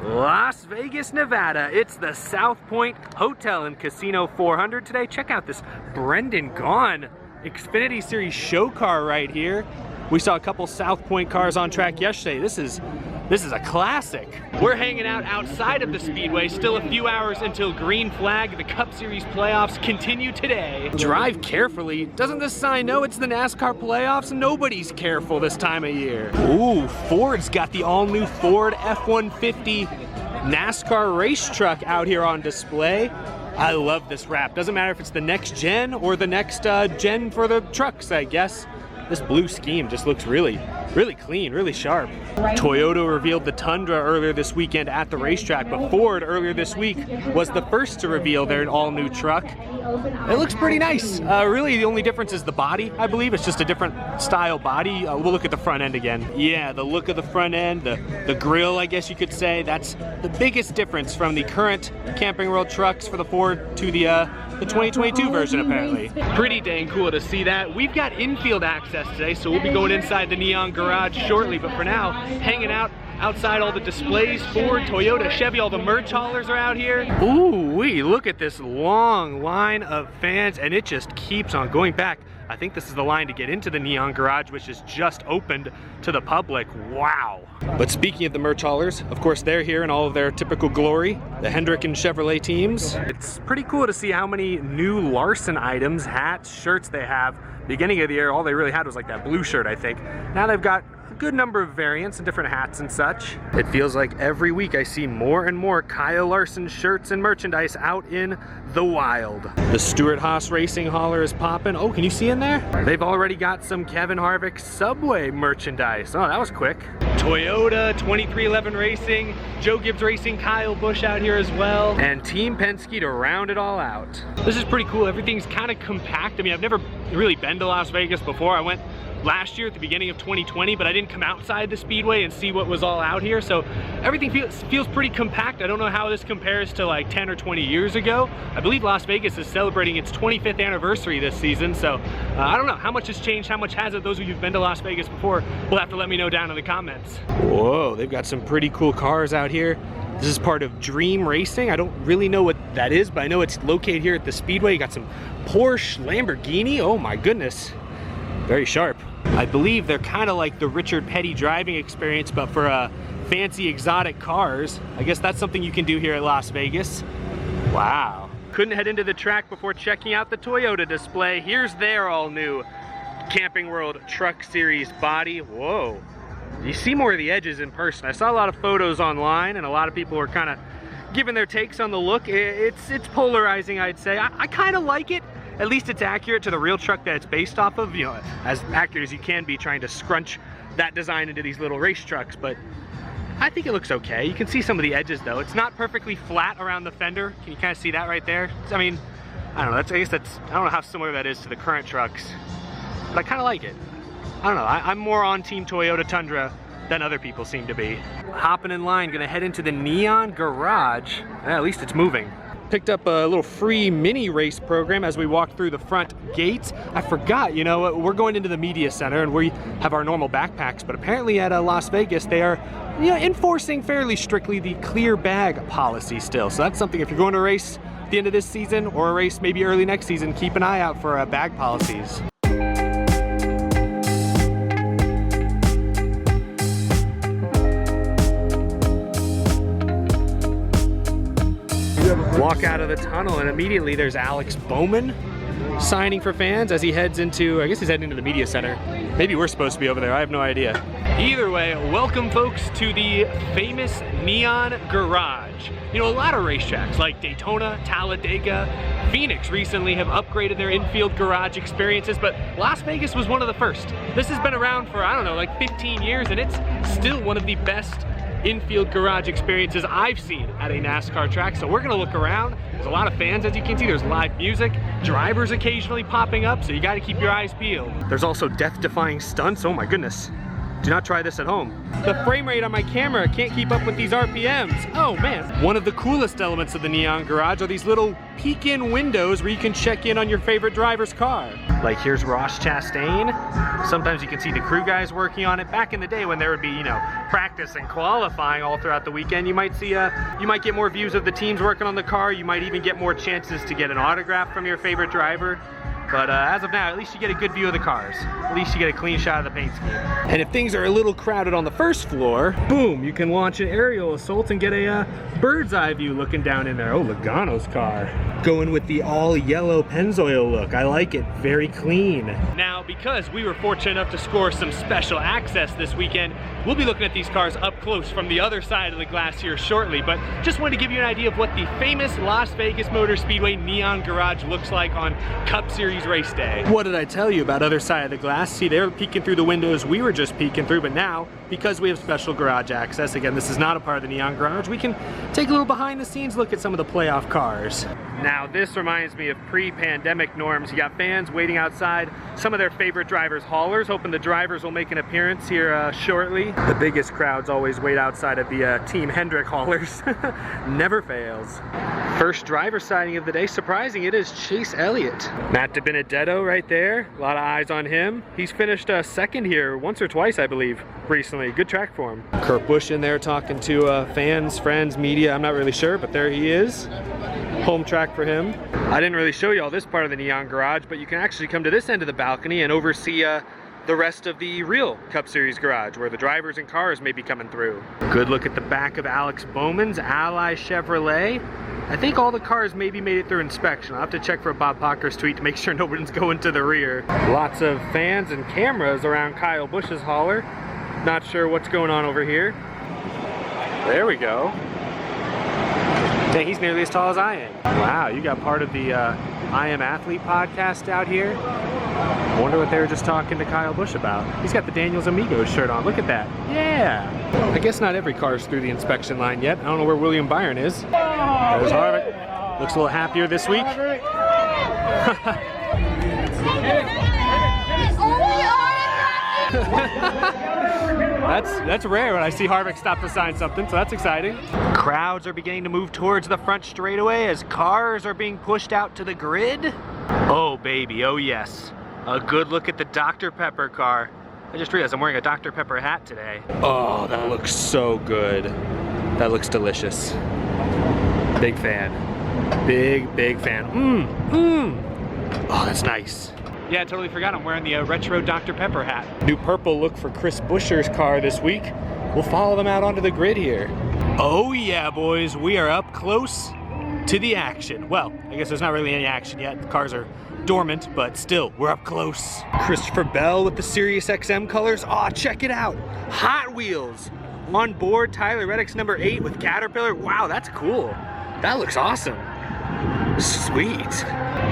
Las Vegas, Nevada. It's the South Point Hotel and Casino 400 today. Check out this Brendan Gaughan Xfinity Series show car right here. We saw a couple South Point cars on track yesterday. This is a classic. We're hanging out outside of the Speedway, still a few hours until green flag. The Cup Series playoffs continue today. Drive carefully. Doesn't this sign know it's the NASCAR playoffs? Nobody's careful this time of year. Ooh, Ford's got the all-new Ford F-150 NASCAR race truck out here on display. I love this wrap. Doesn't matter if it's the next gen or the next gen for the trucks, I guess. This blue scheme just looks really clean, really sharp. Toyota revealed the Tundra earlier this weekend at the racetrack, but Ford earlier this week was the first to reveal their all-new truck. It looks pretty nice. Really, the only difference is the body, I believe. It's just a different style body. We'll look at the front end again. Yeah, the look of the front end, the grille, I guess you could say, that's the biggest difference from the current Camping World trucks for the Ford to the 2022 version, apparently. Pretty dang cool to see that. We've got infield access today, so we'll be going inside the Neon Garage shortly, but for now, hanging out outside all the displays. Ford, Toyota, Chevy, all the merch haulers are out here. Ooh-wee, look at this long line of fans, and it just keeps on going back. I think this is the line to get into the Neon Garage, which is just opened to the public. Wow. But speaking of the merch haulers, of course, they're here in all of their typical glory, the Hendrick and Chevrolet teams. It's pretty cool to see how many new Larson items, hats, shirts they have. Beginning of the year, all they really had was like that blue shirt, I think. Now they've got a good number of variants and different hats and such. It feels like every week I see more and more Kyle Larson shirts and merchandise out in the wild. The Stewart Haas Racing hauler is popping. Oh, can you see in there? They've already got some Kevin Harvick Subway merchandise. Oh, that was quick. Toyota, 2311 Racing, Joe Gibbs Racing, Kyle Busch out here as well. And Team Penske to round it all out. This is pretty cool. Everything's kind of compact. I mean, I've never really been to Las Vegas before. I went last year at the beginning of 2020, but I didn't come outside the Speedway and see what was all out here, so everything feels pretty compact. I don't know how this compares to like 10 or 20 years ago. I believe Las Vegas is celebrating its 25th anniversary this season, so I don't know how much has changed, how much has it. Those of you who've been to Las Vegas before will have to let me know down in the comments. Whoa, they've got some pretty cool cars out here. This is part of Dream Racing. I don't really know what that is, but I know it's located here at the Speedway. You got some Porsche, Lamborghini. Oh my goodness, very sharp. I believe they're kind of like the Richard Petty driving experience, but for fancy exotic cars. I guess that's something you can do here at Las Vegas. Wow. Couldn't head into the track before checking out the Toyota display. Here's their all-new Camping World Truck Series body. Whoa. You see more of the edges in person. I saw a lot of photos online, and a lot of people were kind of giving their takes on the look. It's polarizing, I'd say. I kind of like it. At least it's accurate to the real truck that it's based off of, you know, as accurate as you can be trying to scrunch that design into these little race trucks, but I think it looks okay. You can see some of the edges though. It's not perfectly flat around the fender. Can you kind of see that right there? I mean, I don't know, I don't know how similar that is to the current trucks, but I kind of like it. I don't know, I'm more on Team Toyota Tundra than other people seem to be. Hopping in line, gonna head into the Neon Garage. At least it's moving. Picked up a little free mini race program as we walked through the front gates. I forgot, you know, we're going into the media center and we have our normal backpacks, but apparently at Las Vegas they are, you know, enforcing fairly strictly the clear bag policy still. So that's something, if you're going to race at the end of this season or a race maybe early next season, keep an eye out for bag policies. Walk out of the tunnel and immediately there's Alex Bowman signing for fans as he heads into, I guess he's heading into the media center. Maybe we're supposed to be over there, I have no idea. Either way, welcome folks to the famous Neon Garage. You know, a lot of racetracks like Daytona, Talladega, Phoenix recently have upgraded their infield garage experiences, but Las Vegas was one of the first. This has been around for, I don't know, like 15 years, and it's still one of the best infield garage experiences I've seen at a NASCAR track. So we're gonna look around. There's a lot of fans, as you can see. There's live music, drivers occasionally popping up, so you gotta keep your eyes peeled. There's also death-defying stunts. Oh my goodness. Do not try this at home. The frame rate on my camera can't keep up with these RPMs. Oh man. One of the coolest elements of the Neon Garage are these little peek-in windows where you can check in on your favorite driver's car. Like here's Ross Chastain. Sometimes you can see the crew guys working on it. Back in the day when there would be, you know, practice and qualifying all throughout the weekend, you might see, you might get more views of the teams working on the car. You might even get more chances to get an autograph from your favorite driver. But as of now, at least you get a good view of the cars. At least you get a clean shot of the paint scheme. And if things are a little crowded on the first floor, boom, you can launch an aerial assault and get a bird's eye view looking down in there. Oh, Logano's car. Going with the all yellow Pennzoil look. I like it, very clean. Now, because we were fortunate enough to score some special access this weekend, we'll be looking at these cars up close from the other side of the glass here shortly. But just wanted to give you an idea of what the famous Las Vegas Motor Speedway Neon Garage looks like on Cup Series race day. What did I tell you about other side of the glass? See, they're peeking through the windows we were just peeking through, but now, because we have special garage access, again, this is not a part of the Neon Garage, we can take a little behind the scenes look at some of the playoff cars. Now, this reminds me of pre-pandemic norms. You got fans waiting outside some of their favorite drivers' haulers, hoping the drivers will make an appearance here shortly. The biggest crowds always wait outside of the Team Hendrick haulers. Never fails. First driver sighting of the day, surprising, it is Chase Elliott. Matt DiBenedetto right there, a lot of eyes on him. He's finished second here once or twice, I believe, recently. Good track for him. Kurt Busch in there talking to fans, friends, media, I'm not really sure, but there he is. Home track for him. I didn't really show you all this part of the Neon Garage, but you can actually come to this end of the balcony and oversee the rest of the real Cup Series garage where the drivers and cars may be coming through. Good look at the back of Alex Bowman's Ally Chevrolet. I think all the cars maybe made it through inspection. I'll have to check for Bob Pocker's tweet to make sure nobody's going to the rear. Lots of fans and cameras around Kyle Busch's hauler. Not sure what's going on over here. There we go. Dang, he's nearly as tall as I am. Wow, you got part of the I Am Athlete podcast out here. I wonder what they were just talking to Kyle Busch about. He's got the Daniels Amigos shirt on. Look at that. Yeah. I guess not every car's through the inspection line yet. I don't know where William Byron is. There's Harvick. Looks a little happier this week. That's rare when I see Harvick stop to sign something, so that's exciting. Crowds are beginning to move towards the front straightaway as cars are being pushed out to the grid. Oh baby, oh yes. A good look at the Dr. Pepper car. I just realized I'm wearing a Dr. Pepper hat today. Oh, that looks so good. That looks delicious. Big fan. Big fan. Oh, that's nice. Yeah, I totally forgot I'm wearing the retro Dr. Pepper hat. New purple look for Chris Buescher's car this week. We'll follow them out onto the grid here. Oh yeah, boys, we are up close to the action. Well, I guess there's not really any action yet. The cars are dormant, but still, we're up close. Christopher Bell with the Sirius XM colors. Aw, check it out. Hot Wheels. On board, Tyler Reddick's number 8 with Caterpillar. Wow, that's cool. That looks awesome. Sweet.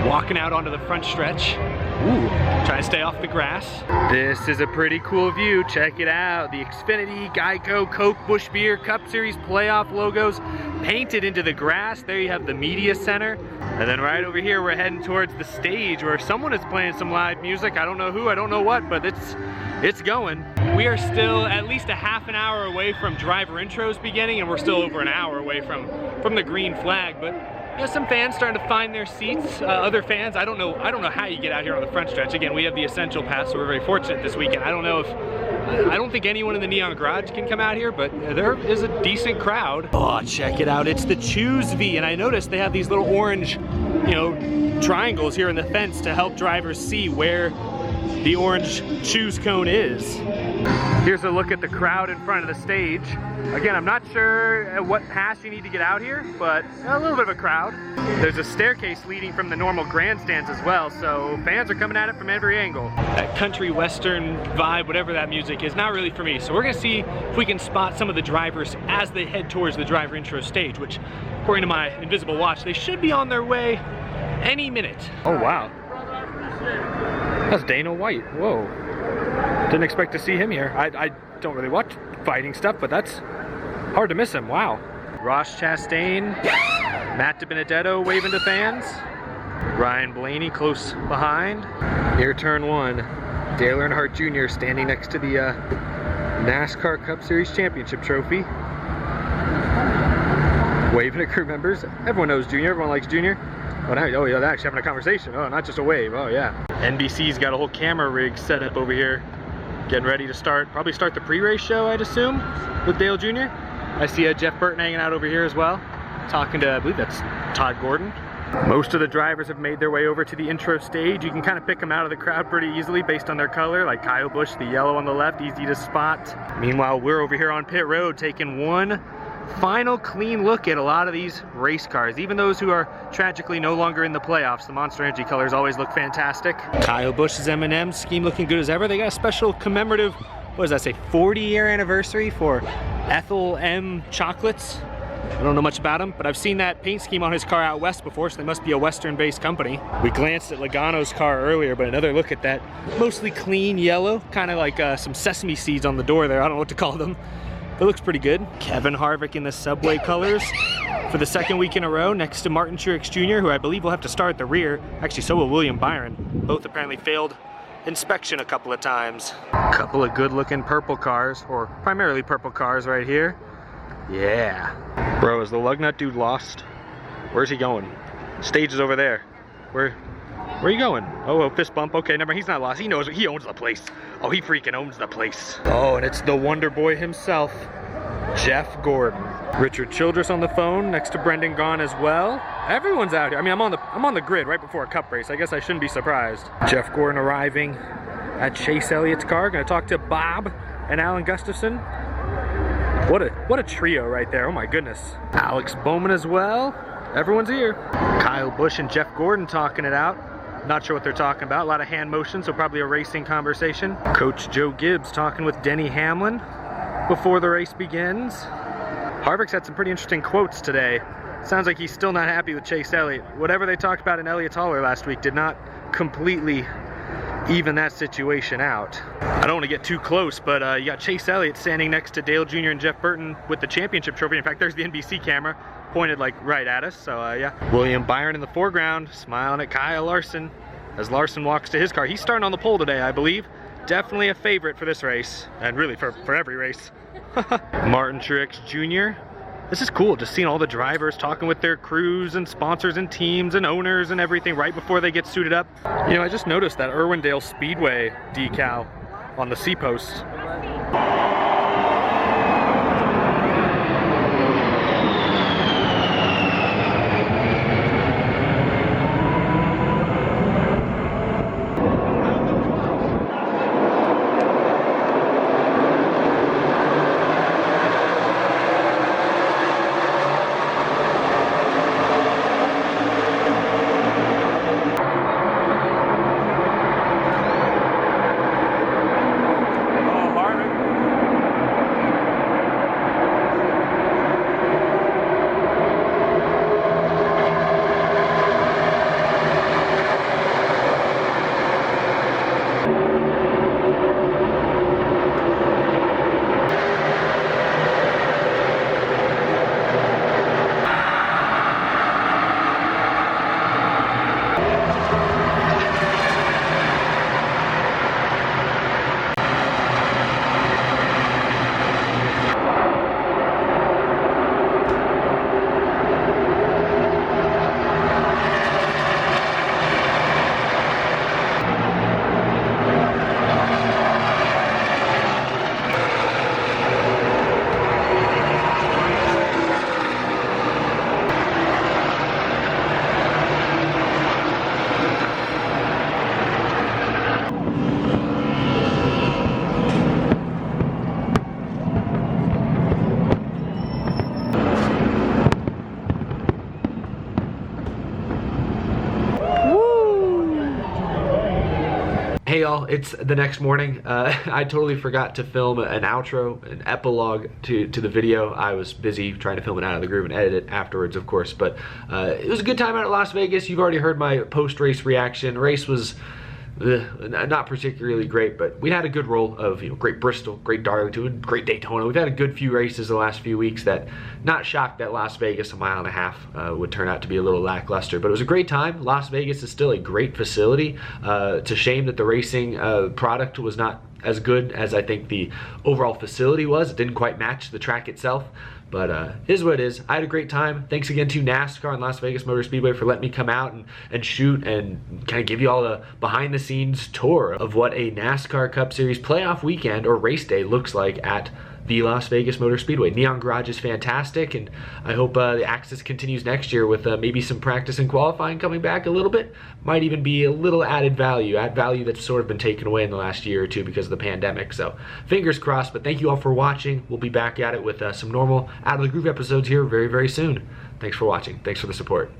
Walking out onto the front stretch. Ooh, trying to stay off the grass. This is a pretty cool view. Check it out. The Xfinity, Geico, Coke, Busch Beer, Cup Series playoff logos painted into the grass. There you have the media center. And then right over here, we're heading towards the stage where someone is playing some live music. I don't know who, I don't know what, but it's going. We are still at least a half an hour away from driver intros beginning, and we're still over an hour away from the green flag. But you know, some fans starting to find their seats. Other fans, I don't know how you get out here on the front stretch. Again, we have the Essential Pass, so we're very fortunate this weekend. I don't think anyone in the Neon Garage can come out here, but there is a decent crowd. Oh, check it out. It's the Choose V, and I noticed they have these little orange, you know, triangles here in the fence to help drivers see where the orange choose cone is. Here's a look at the crowd in front of the stage. Again, I'm not sure what pass you need to get out here, but a little bit of a crowd. There's a staircase leading from the normal grandstands as well, so fans are coming at it from every angle. That country western vibe, whatever that music is, not really for me. So we're gonna see if we can spot some of the drivers as they head towards the driver intro stage, which according to my invisible watch, they should be on their way any minute. Oh wow. That's Dana White, whoa. Didn't expect to see him here. I don't really watch fighting stuff, but that's hard to miss him, wow. Ross Chastain, Matt DiBenedetto waving to fans. Ryan Blaney close behind. Here turn 1. Dale Earnhardt Jr. standing next to the NASCAR Cup Series Championship trophy. Waving at crew members. Everyone knows Junior. Everyone likes Junior. Oh, now, oh yeah, they're actually having a conversation. Oh, not just a wave. Oh yeah. NBC's got a whole camera rig set up over here, getting ready to probably start the pre-race show, I'd assume, with Dale Jr. I see Jeff Burton hanging out over here as well, talking to, I believe that's Todd Gordon. Most of the drivers have made their way over to the intro stage. You can kind of pick them out of the crowd pretty easily based on their color, like Kyle Busch, the yellow on the left, easy to spot. Meanwhile, we're over here on pit road taking one final clean look at a lot of these race cars, even those who are tragically no longer in the playoffs. The Monster Energy colors always look fantastic. Kyle Busch's M&M scheme looking good as ever. They got a special commemorative, what does that say, 40-year anniversary for Ethel M chocolates. I don't know much about them, but I've seen that paint scheme on his car out west before, so they must be a Western-based company. We glanced at Logano's car earlier, but another look at that mostly clean yellow, kind of like some sesame seeds on the door there. I don't know what to call them. It looks pretty good. Kevin Harvick in the Subway colors for the second week in a row, next to Martin Truex Jr., who I believe will have to start at the rear. Actually, so will William Byron. Both apparently failed inspection a couple of times. A couple of good-looking purple cars, or primarily purple cars right here. Yeah. Bro, is the lug nut dude lost? Where's he going? Stage is over there. Where are you going? Oh, fist bump. Okay, never mind. He's not lost. He knows. He owns the place. Oh, he freaking owns the place. Oh, and it's the Wonder Boy himself, Jeff Gordon. Richard Childress on the phone next to Brendan Gaughan as well. Everyone's out here. I mean, I'm on the grid right before a cup race. I guess I shouldn't be surprised. Jeff Gordon arriving at Chase Elliott's car. Gonna talk to Bob and Alan Gustafson. What a trio right there. Oh my goodness. Alex Bowman as well. Everyone's here. Kyle Busch and Jeff Gordon talking it out. Not sure what they're talking about. A lot of hand motion, so probably a racing conversation. Coach Joe Gibbs talking with Denny Hamlin before the race begins. Harvick's had some pretty interesting quotes today. Sounds like he's still not happy with Chase Elliott. Whatever they talked about in Elliott's Hauler last week did not completely even that situation out. I don't want to get too close, but you got Chase Elliott standing next to Dale Jr. and Jeff Burton with the championship trophy. In fact, there's the NBC camera pointed like right at us, so yeah. William Byron in the foreground, smiling at Kyle Larson as Larson walks to his car. He's starting on the pole today, I believe. Definitely a favorite for this race, and really for every race. Martin Truex Jr. This is cool, just seeing all the drivers talking with their crews and sponsors and teams and owners and everything right before they get suited up. You know, I just noticed that Irwindale Speedway decal on the C-post. Hey y'all, it's the next morning. I totally forgot to film an outro, an epilogue to the video. I was busy trying to film it out of the groove and edit it afterwards, of course, but it was a good time out at Las Vegas. You've already heard my post-race reaction. Race was not particularly great, but we had a good roll of, you know, great Bristol, great Darlington, great Daytona. We've had a good few races the last few weeks that, not shocked that Las Vegas, a mile and a half, would turn out to be a little lackluster, but it was a great time. Las Vegas is still a great facility. It's a shame that the racing product was not as good as I think the overall facility was. It didn't quite match the track itself, but it is what it is. I had a great time. Thanks again to NASCAR and Las Vegas Motor Speedway for letting me come out and shoot and kind of give you all a behind the scenes tour of what a NASCAR Cup Series playoff weekend or race day looks like at the Las Vegas Motor Speedway. Neon Garage is fantastic, and I hope the access continues next year with maybe some practice and qualifying coming back a little bit. Might even be a little added value that's sort of been taken away in the last year or two because of the pandemic. So fingers crossed, but thank you all for watching. We'll be back at it with some normal Out of the Groove episodes here very, very soon. Thanks for watching. Thanks for the support.